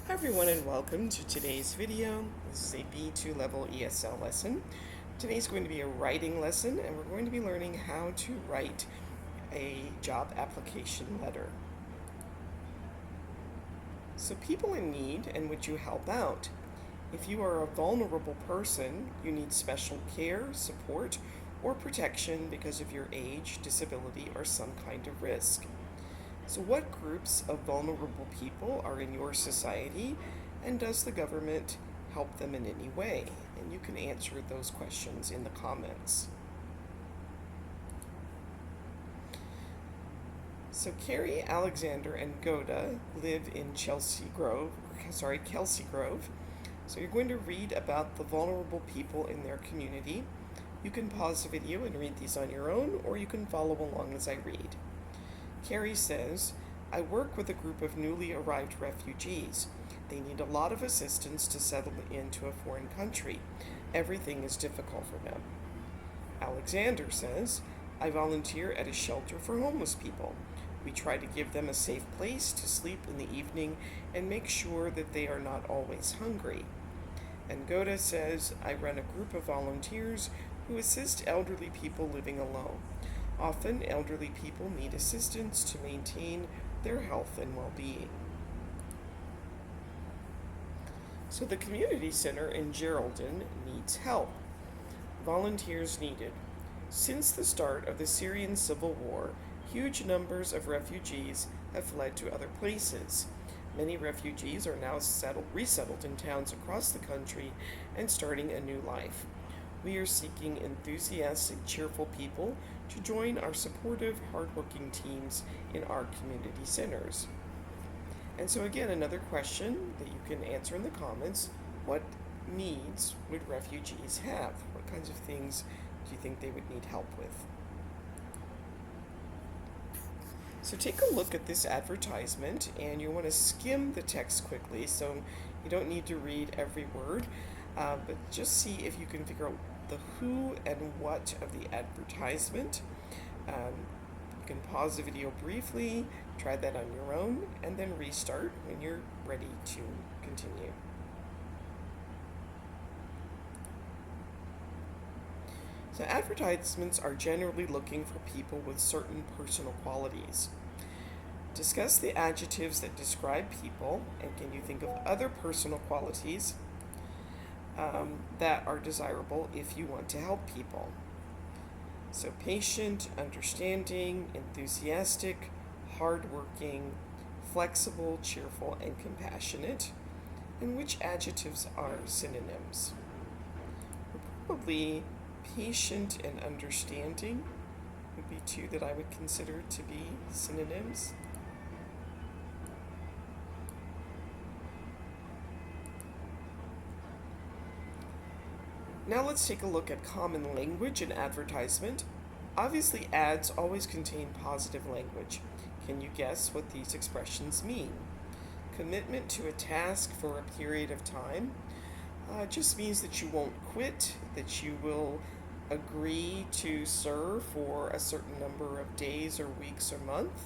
Hi everyone and welcome to today's video. This is a B2 level ESL lesson. Today's going to be a writing lesson and we're going to be learning how to write a job application letter. So people in need, and would you help out? If you are a vulnerable person, you need special care, support, or protection because of your age, disability, or some kind of risk. So what groups of vulnerable people are in your society, and does the government help them in any way? And you can answer those questions in the comments. So Carrie, Alexander, and Goda live in Kelsey Grove. So you're going to read about the vulnerable people in their community. You can pause the video and read these on your own, or you can follow along as I read. Carrie says, I work with a group of newly arrived refugees. They need a lot of assistance to settle into a foreign country. Everything is difficult for them. Alexander says, I volunteer at a shelter for homeless people. We try to give them a safe place to sleep in the evening and make sure that they are not always hungry. And Goda says, I run a group of volunteers who assist elderly people living alone. Often, elderly people need assistance to maintain their health and well-being. So the community center in Geraldton needs help. Volunteers needed. Since the start of the Syrian civil war, huge numbers of refugees have fled to other places. Many refugees are now resettled in towns across the country and starting a new life. We are seeking enthusiastic, cheerful people to join our supportive, hardworking teams in our community centers. And so again, another question that you can answer in the comments, what needs would refugees have? What kinds of things do you think they would need help with? So take a look at this advertisement, and you want to skim the text quickly, so you don't need to read every word, but just see if you can figure out the who and what of the advertisement. You can pause the video briefly, try that on your own, and then restart when you're ready to continue. So advertisements are generally looking for people with certain personal qualities. Discuss the adjectives that describe people, and can you think of other personal qualities that are desirable if you want to help people? So patient, understanding, enthusiastic, hardworking, flexible, cheerful, and compassionate. And which adjectives are synonyms? Probably patient and understanding would be two that I would consider to be synonyms. Now let's take a look at common language in advertisement. Obviously, ads always contain positive language. Can you guess what these expressions mean? Commitment to a task for a period of time just means that you won't quit, that you will agree to serve for a certain number of days or weeks or months.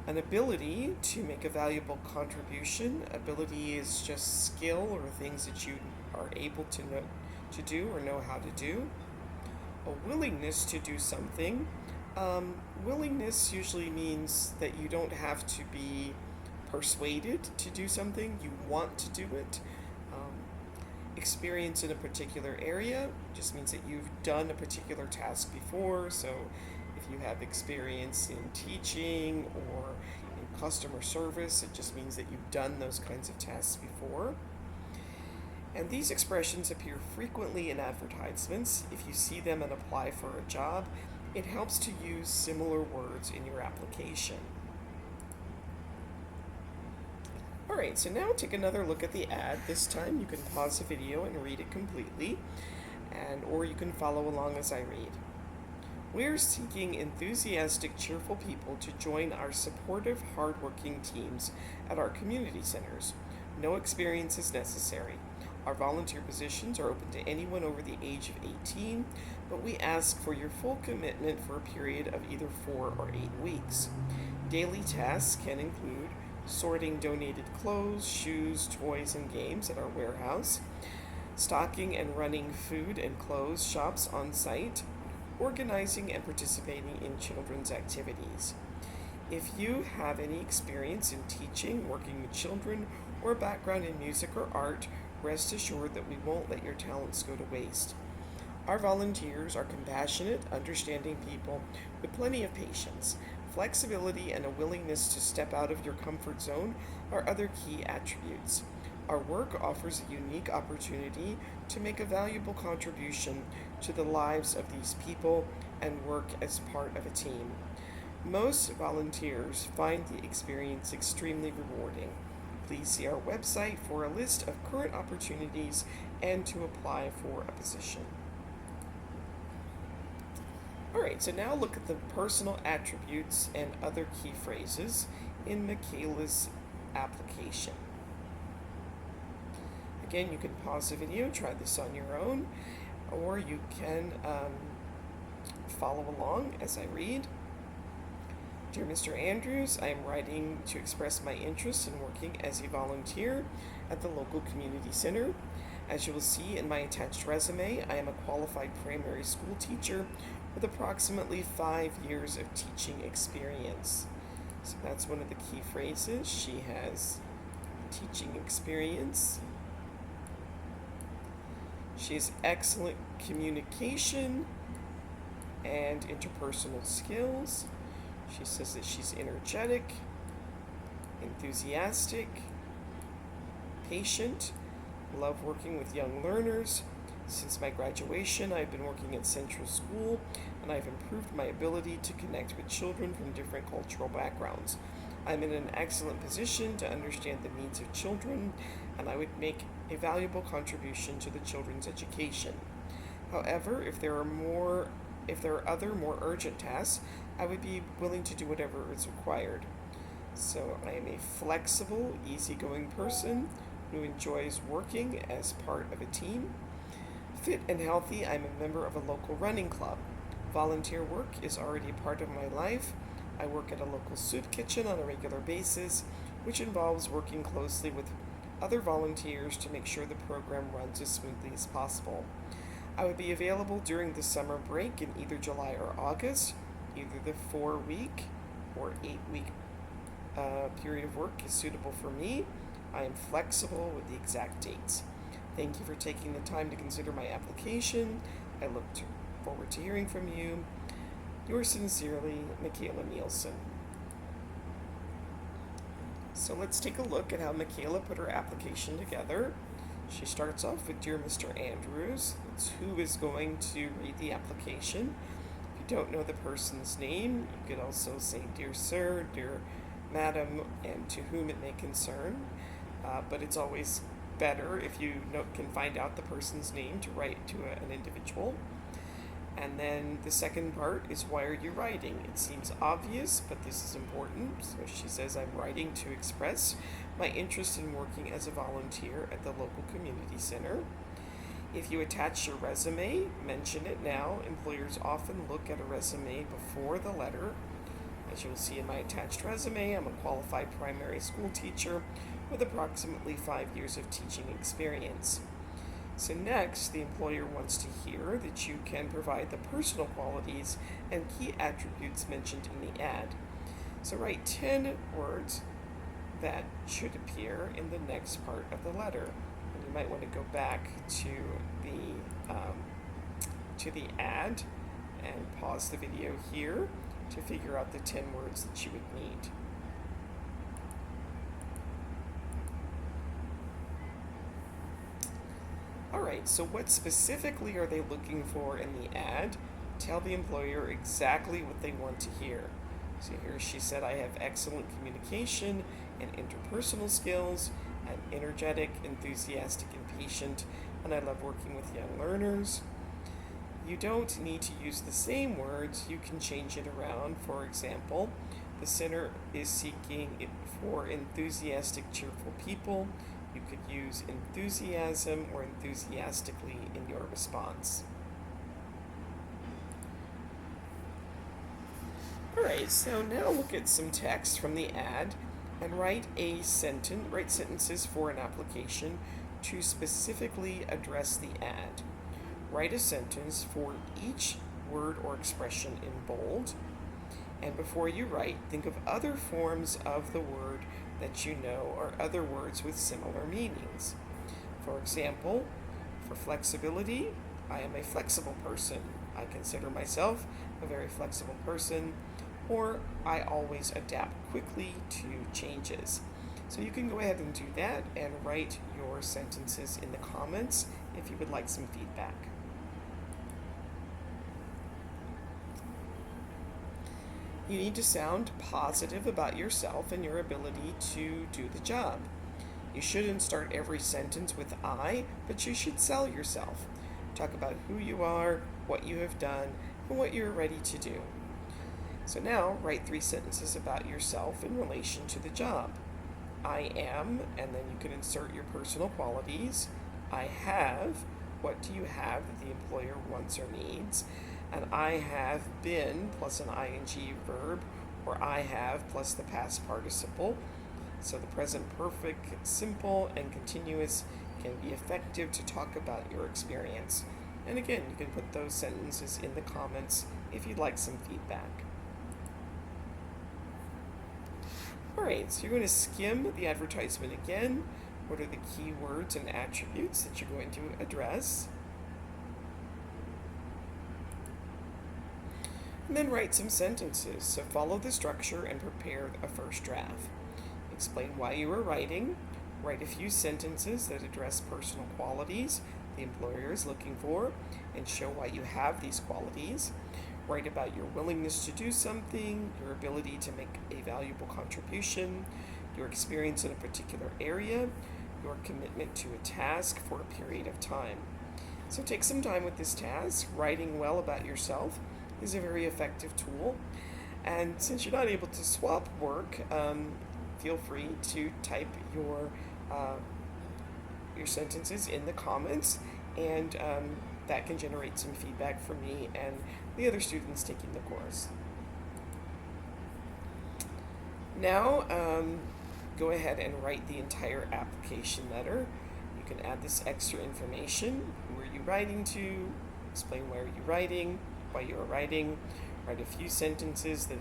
An ability to make a valuable contribution. Ability is just skill or things that you are able to do or know how to do. A willingness to do something. Willingness usually means that you don't have to be persuaded to do something, you want to do it. Experience in a particular area just means that you've done a particular task before, so if you have experience in teaching or in customer service, it just means that you've done those kinds of tasks before. And these expressions appear frequently in advertisements. If you see them and apply for a job, it helps to use similar words in your application. Alright, so now take another look at the ad. This time you can pause the video and read it completely, or you can follow along as I read. We're seeking enthusiastic, cheerful people to join our supportive, hardworking teams at our community centers. No experience is necessary. Our volunteer positions are open to anyone over the age of 18, but we ask for your full commitment for a period of either 4 or 8 weeks. Daily tasks can include sorting donated clothes, shoes, toys, and games at our warehouse, stocking and running food and clothes shops on site, organizing and participating in children's activities. If you have any experience in teaching, working with children, or a background in music or art, rest assured that we won't let your talents go to waste. Our volunteers are compassionate, understanding people with plenty of patience. Flexibility and a willingness to step out of your comfort zone are other key attributes. Our work offers a unique opportunity to make a valuable contribution to the lives of these people and work as part of a team. Most volunteers find the experience extremely rewarding. Please see our website for a list of current opportunities and to apply for a position. Alright, so now look at the personal attributes and other key phrases in Michaela's application. Again, you can pause the video, try this on your own, or you can follow along as I read. Dear Mr. Andrews, I am writing to express my interest in working as a volunteer at the local community center. As you will see in my attached resume, I am a qualified primary school teacher with approximately 5 years of teaching experience. So that's one of the key phrases. She has teaching experience. She has excellent communication and interpersonal skills. She says that she's energetic, enthusiastic, patient, love working with young learners. Since my graduation, I've been working at Central School, and I've improved my ability to connect with children from different cultural backgrounds. I'm in an excellent position to understand the needs of children, and I would make a valuable contribution to the children's education. However, if there are other more urgent tasks, I would be willing to do whatever is required. So I am a flexible, easygoing person who enjoys working as part of a team. Fit and healthy, I'm a member of a local running club. Volunteer work is already a part of my life. I work at a local soup kitchen on a regular basis, which involves working closely with other volunteers to make sure the program runs as smoothly as possible. I would be available during the summer break in either July or August. Either the 4-week or 8-week period of work is suitable for me. I am flexible with the exact dates. Thank you for taking the time to consider my application. I look forward to hearing from you. Yours sincerely, Michaela Nielsen. So let's take a look at how Michaela put her application together. She starts off with Dear Mr. Andrews. That's who is going to read the application. If you don't know the person's name, you could also say Dear Sir, Dear Madam, and to whom it may concern. But it's always better if you can find out the person's name to write to an individual. And then the second part is, why are you writing? It seems obvious, but this is important. So she says, I'm writing to express my interest in working as a volunteer at the local community center. If you attach your resume, mention it now. Employers often look at a resume before the letter. As you'll see in my attached resume, I'm a qualified primary school teacher with approximately 5 years of teaching experience. So next, the employer wants to hear that you can provide the personal qualities and key attributes mentioned in the ad. So write 10 words that should appear in the next part of the letter. And you might want to go back to the ad and pause the video here to figure out the 10 words that you would need. Alright, so what specifically are they looking for in the ad? Tell the employer exactly what they want to hear. So here she said, I have excellent communication and interpersonal skills. I'm energetic, enthusiastic, and patient, and I love working with young learners. You don't need to use the same words. You can change it around. For example, the center is seeking for enthusiastic, cheerful people. You could use enthusiasm or enthusiastically in your response. Alright, so now look at some text from the ad And write sentences for an application to specifically address the ad. Write a sentence for each word or expression in bold. And before you write, think of other forms of the word that you know or other words with similar meanings. For example, for flexibility, I am a flexible person. I consider myself a very flexible person, or I always adapt quickly to changes. So you can go ahead and do that and write your sentences in the comments if you would like some feedback. You need to sound positive about yourself and your ability to do the job. You shouldn't start every sentence with I, but you should sell yourself. Talk about who you are, what you have done, and what you're ready to do. So now, write 3 sentences about yourself in relation to the job. I am, and then you can insert your personal qualities. I have, what do you have that the employer wants or needs? And I have been plus an ing verb, or I have plus the past participle. So the present perfect, simple, and continuous can be effective to talk about your experience. And again, you can put those sentences in the comments if you'd like some feedback. Alright, so you're going to skim the advertisement again. What are the key words and attributes that you're going to address? And then write some sentences. So follow the structure and prepare a first draft. Explain why you are writing. Write a few sentences that address personal qualities the employer is looking for and show why you have these qualities. Write about your willingness to do something, your ability to make a valuable contribution, your experience in a particular area, your commitment to a task for a period of time. So take some time with this task. Writing well about yourself is a very effective tool. And since you're not able to swap work, feel free to type your sentences in the comments, and that can generate some feedback for me and the other students taking the course. Now, go ahead and write the entire application letter. You can add this extra information. Who are you writing to? Explain why are you writing, why you are writing. Write a few sentences that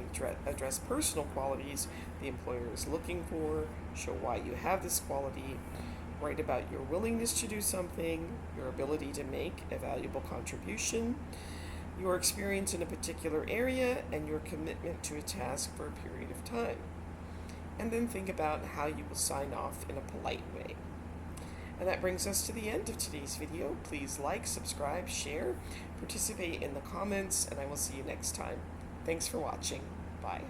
address personal qualities the employer is looking for. Show why you have this quality. Write about your willingness to do something, your ability to make a valuable contribution, your experience in a particular area, and your commitment to a task for a period of time. And then think about how you will sign off in a polite way. And that brings us to the end of today's video. Please like, subscribe, share, participate in the comments, and I will see you next time. Thanks for watching. Bye.